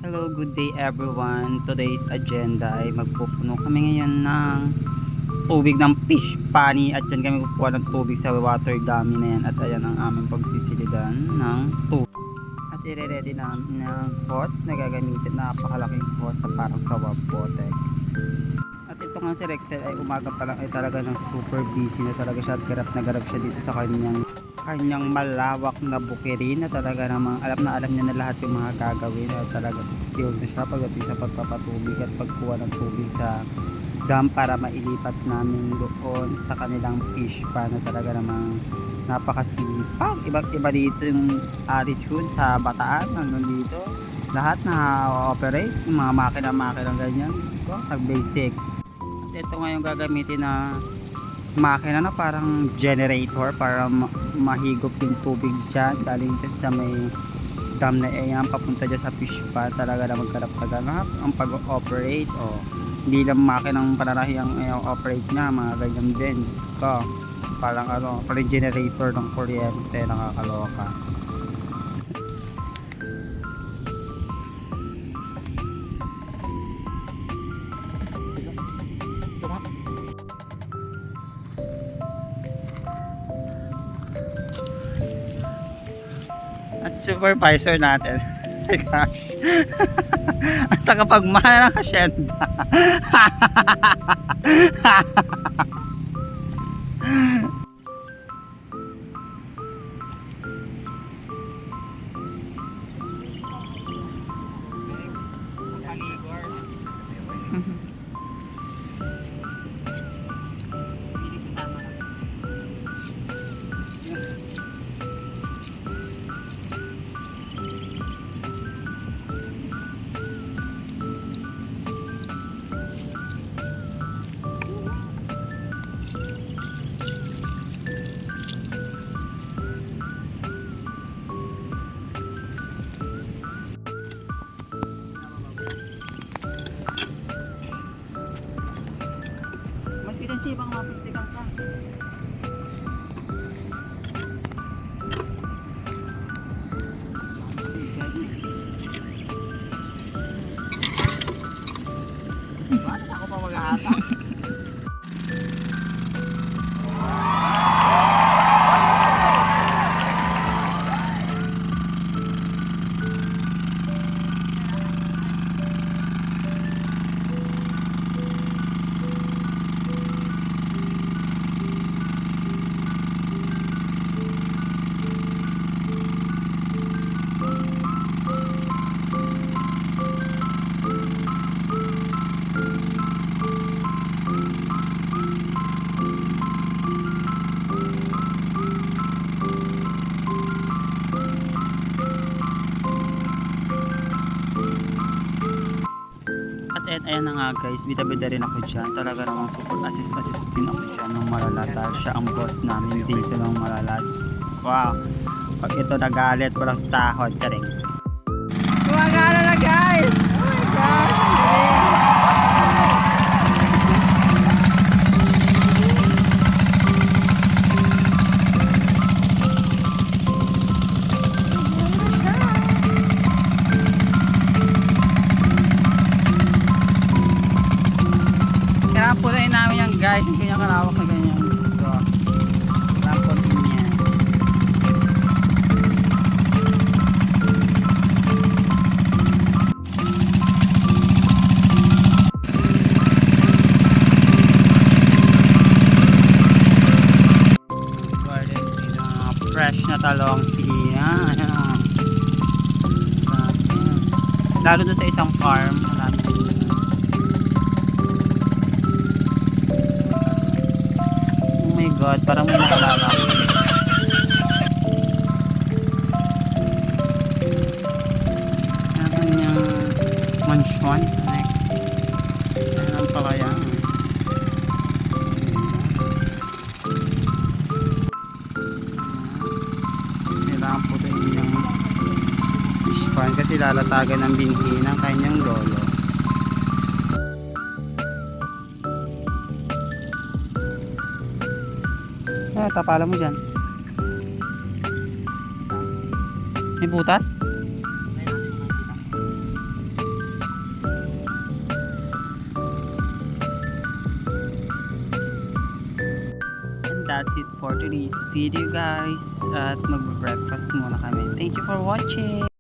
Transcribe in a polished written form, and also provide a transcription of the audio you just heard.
Hello, good day everyone. Today's agenda ay magpupuno kami ngayon ng tubig ng fish pani at dyan kami kukuha ng tubig sa water dummy na yan at ayan ang aming pagsisilidan ng tubig. At i-ready namin ng hose na gagamitin, napakalaking hose na parang sa Wabotec. At ito nga si Rexel ay umaga pa lang ay talaga ng super busy na talaga siya at garap na garap siya dito sa kanyang malawak na bukirin na talaga namang alam niya na lahat yung mga gagawin at talaga skilled na siya pagdating sa pagpapatubig at pagkuha ng tubig sa dam para mailipat namin doon sa kanilang fish pan na talaga namang napakasipag. Iba dito yung attitude sa Bataan, nandun dito lahat na operate yung mga makina ganyan sa basic. At ito nga yung gagamitin na makina na parang generator para mahigop yung tubig dyan galing dyan sa may dam na yan papunta dyan sa fish pan. Talaga na magkalap-taganap ang pag-operate hindi lang makinang panarahi ang operate niya, mga ganyan din. Diyos ko, parang parang generator ng kuryente, nakakaloka. At supervisor natin at tagapagmana ng asyenda. Maski dyan siya bang mapintikan ka. Bakit ako pa mag-aata? At ayan na nga guys, bida-bida rin ako dyan. Talaga namang super assist din ako dyan ng Malalata. Siya ang boss namin dito ng Malalata. Wow, pag ito nagalit, walang sahod. Charing. Gumagana na guys! Oh my god! Punayin namin yan guys, yung kanyang kalawak na ganyan. So, tapon din yan. Garden, fresh na talong sila. Lalo doon sa isang farm. Oh my god, parang may nakalala ako. Ang kanyang mansion. Ayan pala yan. Kailangan po tayo yung fish pan kasi lalatagan ng binhi ng kanyang lolo. Tapala mo dyan. May butas? that's it for today's video guys. At mag-breakfast muna kami. Thank you for watching.